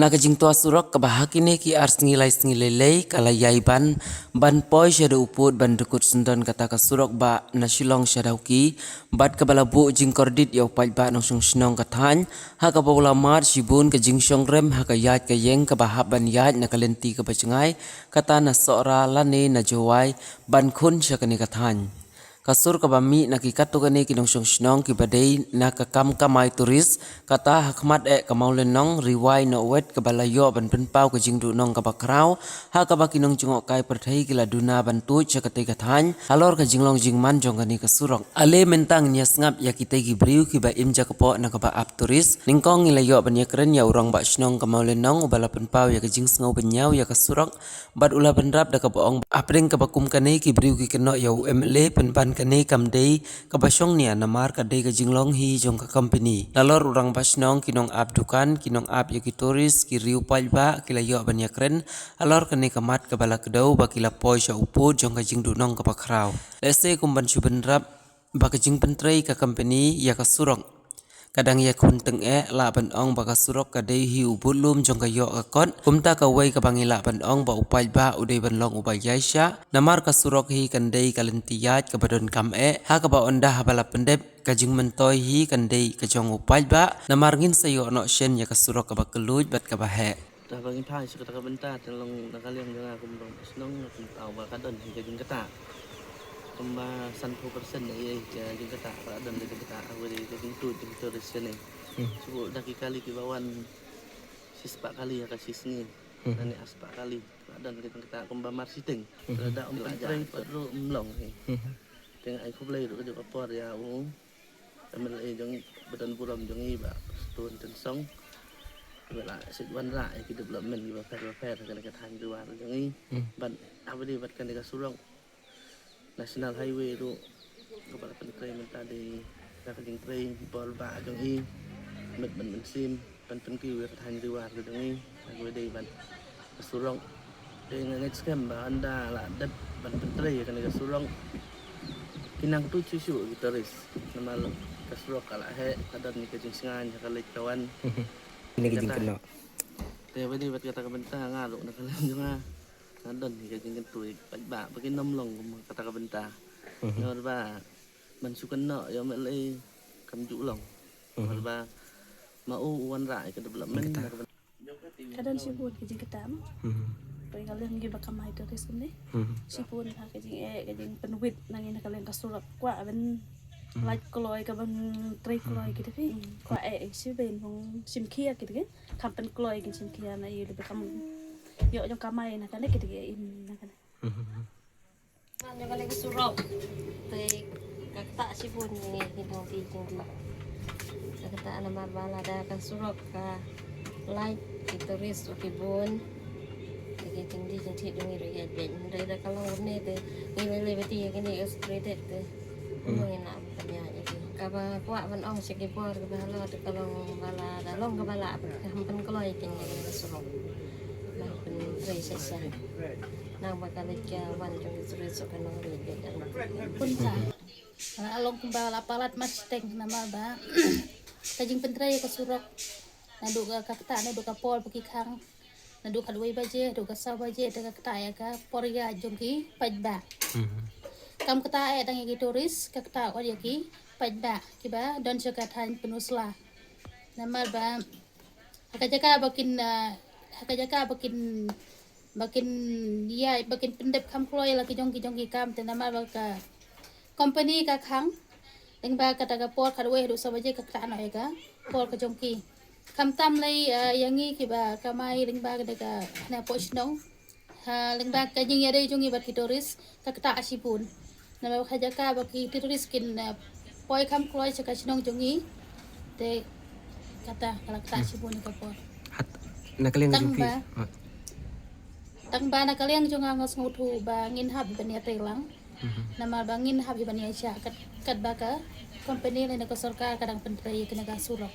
Nakajing tua surok kabahakine ki ars ngilai kalayai ban poi syada uput ban dukut sundan kata ka surok ba na shilong syadauki bat kabalabu jing kordit yau pai ba nong sung sinong kathan ha ka bawla mat shibun ka jing syong rem ha ka yat ka yeng ka bahap ban yat na kalenti ka bacengai kata na sora lane na jowai ban kun syakani kathan kasur kabami nakikat tu kani kinong syong sinong ki badai na kakam kamai turis kata hakmat kamau lenong riwai no wet kabalayo ban penpau ka jingdu nong kabakrau ha kabakinong jungok kai perthai kila duna ban tu chakate kathan alor ka jinglong jingman jong kani kasurok ale mentang nya ngap ya kita gi briu ki ba im jakapo na kaba ap turis ningkong ilayo ban ya keren ya urang ba sinong kamau lenong ubala penpau ya ka jing sngo benyau ya kasurok bat ula benrap da kaboong apring kabakum kani ki briu ki keno ya umle penpan kani kamdei kabasyong nia namar kadei ka jinglong hi jong ka company lalor urang basnong kinong ap dukan kinong ap yaki turis ki riu palba kila yo ban yakren alor kani kamat kabala kedau ba kila poi sya uput jong ka jingdu nong ka bakrau lese kumban syubenrap ba ka jing pentrei ka company ya ka surong kadang ya kun teng la ban ong ba ka surok kadei hi ubulum jong ka yo ka kon kumta ka wei ka bangila ban ong ba upal ba udai ban long ubay yaisya namar ka surok hi kandei kalentiyat ka badon kam ha ka ba onda habala pendep ka jing mentoy hi kandei ka jong upal ba namar ngin sayo no shen ya ka surok ka ba keluj bat ka ba he ta bangin thai sa kata kabenta telong nakaliang nga kumbang snong tao ba kadon ka jing kata kumba 100% na iya jing kata kadon ka kata awali ka jing tu jing turis ni subo daki kali ki bawan sispa kali ya kasis ni nani aspa kali kadon ka jing kata kumba marsiting ada tray perlu mlong tengah ai kublai ro ka kapor ya kamel jong badan buram jong iba stun tensong wala sidwan ra ki development ki ba per kan ka than duar jong ban abadi bat kan ka surong national highway ro kapal pentrain menta di ka jing train bol ba jong met ban sim pan ki ka than duar jong abadi ban ka surong next scam ba anda la dat ban pentrain kan ka surong kinang tu cucu gitaris nama ka surong kala he kadan ni ka jing singan ka lek kawan ini ka jing keno te badi bat kata kabenta ngalo na kalan nga nadon ka jing kentuy ba bagin nomlong kata kabenta ngor ba mansukan no yo melay kamjulong ngor ba mau uwan ra ka development kadang sibuk ke jing ketam Pag kalian gi baka mai turis ni sipun ha ka jing penuit nangin kalian kasurat kwa ben like kloy ka bang tray kloy gitu kan kwa si ben hong sim kia gitu kan kampen kloy gin sim kia na yu lebih kamu yo jong kamai na kan gitu in na kan Ano ka lagi surok? Tay kakta sipun ni hinong tijing di. Kakta na marbala da ka surok ka light ituris ukibun. Kaya tingdi jenti dungi ro ben dai da kalau ne te ni le beti kini frustrated te. Ngin na kanya jadi. Kaba kuat ban ong sikipor ka balo te kalau bala dalong ka bala hampan kloy kin ni surok. Lah pen tray session. Nang bakalik ya wan jong ituris ka nang ri punta along kumbala palat mas teng nama ba kajing pentrai ka surok nadu ka kakta nadu ka pol pakikang nadu ka duai baje nadu ka sa baje te ka kta ya ka porya jongki pajba kam kta dang gi turis ka kta or yaki pajba kiba don syakatan penusla nama ba hakajaka bakin dia bakin pendep kam kloy lagi jong kam te nama ba ka company ka khang ding ba ka taga por ka we do sabaje ka ta no ka por ka jongki kam tam lai yangi ki ba kamai ding ba ka daga na posnong ha ding ba ka jing yare jongi ba ki turis ka ta asipun na ba khaja ka ba ki turis kin poi kam kloy ka sinong jongi te kata kala ta asipun ka por nakaliang tang jumpi ba tang ba na kaliang jonga ngos ngutu ba ngin hab ben ya telang nama bangin hab iban ya sya kat baka company le na sarkar kadang pentrai kena ka surok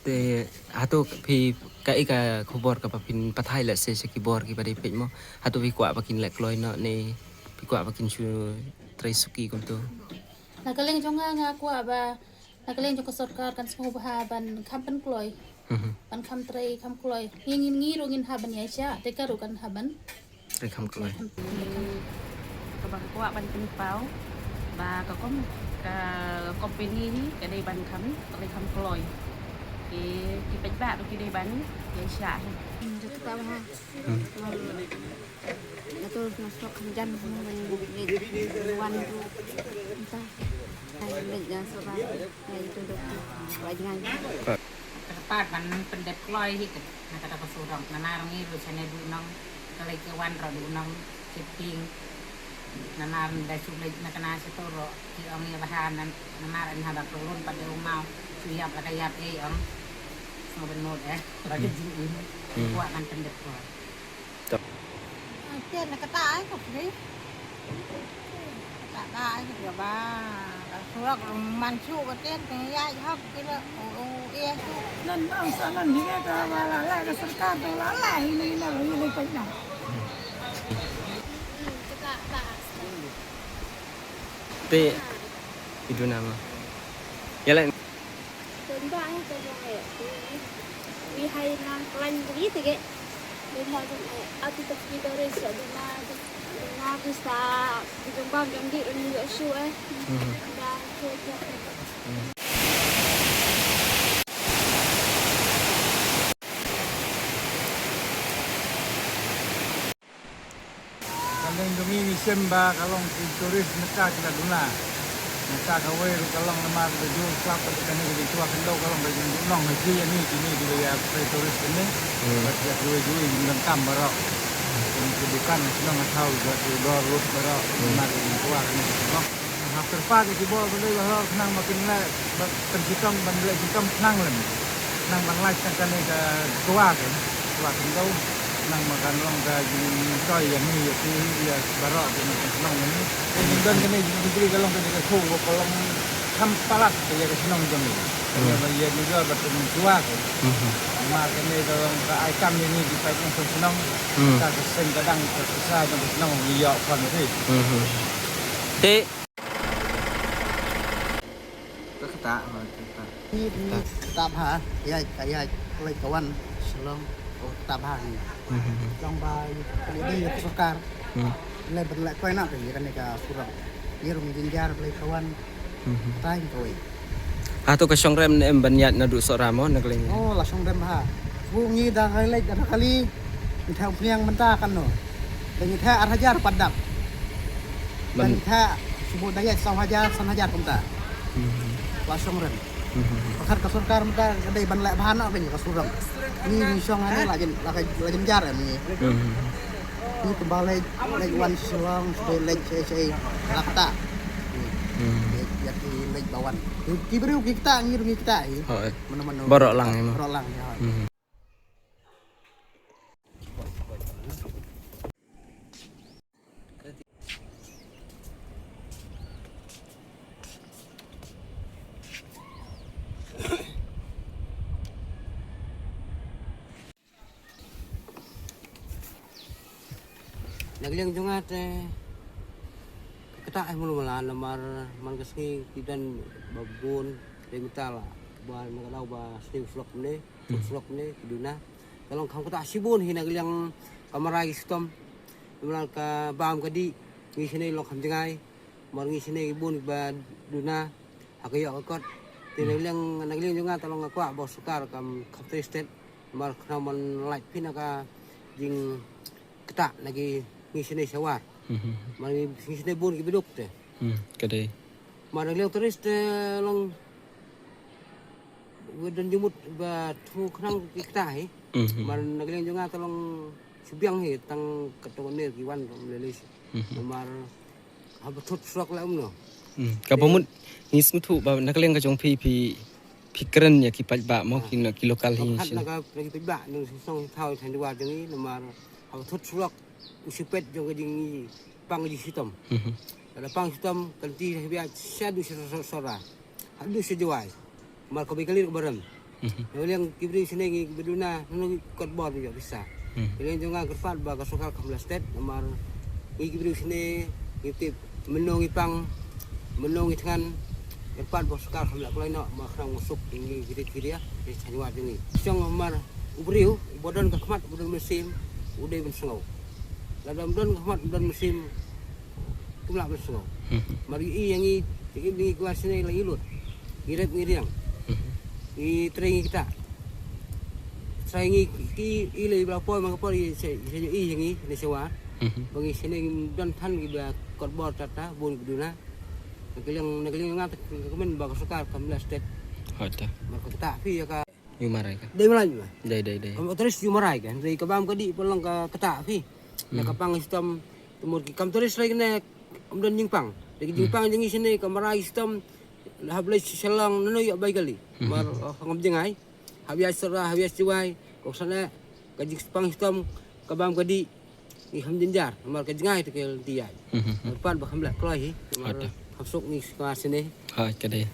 te hatu phi kai ka khobor ka papin pathai la se kibor ki bari pe mo hatu pi kwa bakin lek loy no ne pi kwa bakin chu trai suki kum tu na kaliang jonga nga kwa ba na kaliang jong sarkar kan semua bahaban kampen kloy ban kam trai kam kloy ngin rungin haban ya sha te ka rukan haban ได้คำกลอย Kabang kuat ban penipau ba ka kom ka company ni ka dei ban kham dei kham kloy ki pech ba ki dei ban ye sha Jatuh tak bah. Jatuh masuk hujan men wan tu. Entah. Hai lek jangan sebab hai itu dok. Wajangan. Tepat ban pendep kloy hik na kata pasurang nanar ngi lu chane du nang kalai ke wan ro du nang shipping nanar da sulit na kana setoro ki ong ya bahan nanar an hada turun pada umau suyap la kayap ong semua benod lagi jin buat kan pendep kloy Tiền là cái tải cục đi cả tải thì ba surat mansu cái tiền cái dạy học cái là e su Nan ang sanan hinga ka malala ka sarkar to lala hili na hili pa na. Pe itu nama. Ya lah. Tuần ba hay tuần này vì hay năng lanh cái gì vậy vì hay tuần này aku tak kita resort dengan bisa dijumpa dengan di Indonesia show dan kerja. Kaleng kami ni semba kalong turis nekak kita duna. Nekak kawai kalong lemar baju kelap ketika ni jadi tua kendau kalong baju nong haji ni kini di ya turis ini. Baca dua dengan kamera. Kebukan senang tahu buat dua lut barok lemar baju tua ni. Hampir pagi di bawah benda barok senang makin lah terjikam benda jikam senang lem. Senang banglai kan ni ke tua kan. Tua kendau nang makan long ka jin toy yang ni tu dia barok dengan senang ni ini dan kena diberi kalong ka dekat khu kolong kampalat dia ke senang jam ni dia bagi juga betul tua kan mak kena kalong ka ikan ni di pai yang senang ka sen kadang susah dan senang dia kon tu Te kata ni tap ha ya kayak oleh kawan selong tap ha ni trong bài đi sokar le berlak kau nak ni kan ka surau ni rumi jinjar le kawan tai koi Atau ke syong rem em banyat na du soramo na keling. oh langsung dem ha bu ni dah kali dah kali ni thau priang mentah kan no dan ni tha arhajar padak dan ni tha subuh daya 2,000 pemta langsung rem Pakat ka surkar mentah kadai banlak bahan nak ni ka surau ni syong ane la jinjar ni ni kembali lek wan selong lek sei lakta ya ki lek bawan ki beriu kita ngir kita Hoi. mana-mana Borok lang emang. borok lang ya Nagliang jungat kata mula lamar man kasih kidan babun demitala ba magalau ba sting flok ni duna kalong khang kata sibun hina nagliang kamarai stom mula ka bam kadi ngi sini lok ham jangai mar ngi sini ibun ba duna hakayo akot nagliang jungat talong aku ba sukar kam kapte state mar kraman light pinaka jing kata lagi ngi sini sawar mari ngi sini bun ki biduk te Kedai. mari leo turis te long wedan jumut ba thu khnang ki tai mar nagleng jonga tolong subyang he tang katone ki wan lelis mar hab thut sok la umno Kapamut ngis mutu ba na keling ka jong pi keren ya ki paj ba mo ki na ki lokal hi. khat naga lagi pibak nang song thau than dua dengi mar hab thut sok usipet jong jing pang ji sitom ada pang sitom kanti biak syadu sora hadu sejawai mar ko bikalir barem yang kibri sini ngi beduna nang kot bor juga bisa yang jonga kerfat ba kasokal kamla state mar ngi kibri sini ngitip menongi pang menongi tangan Erpat bos sekal hamla kulai nak makan masuk ini kiri ya di Sanjuat ini. Siang mar ubriu bodan kekhmat bodan musim udah bersengau. Dalam bodan kekhmat bodan musim pula bersengau. Mari yang ini keluar sini lagi lut. Irep ngiriang. I trengi kita. Trengi ki ilai berapa mengapa i saya yang ini sewa. Bagi sini dan tan kita korbor tata bun keduna. Nagaling ngat kemen bagus sekal kamla state. Hoda. Maka kita pi ya ka. Yumaray ka. Dai malay. Day. Kamu terus yumaray kan. Dari kabam kadi pulang ke keta pi. Nakapang sistem tumur ki kam terus lagi na amdan jingpang. Dari jingpang jengi sini kamaray sistem hablay selang nano ya bay kali. Mar ngam jengai. Habias serah habias jiwai. Kok sana kajik pang sistem kabam kadi ni ham jenjar. Mar kajengai tekel tiai. Depan bakam lak kloi. Mar masuk ni ke sini. Hoy, ka day.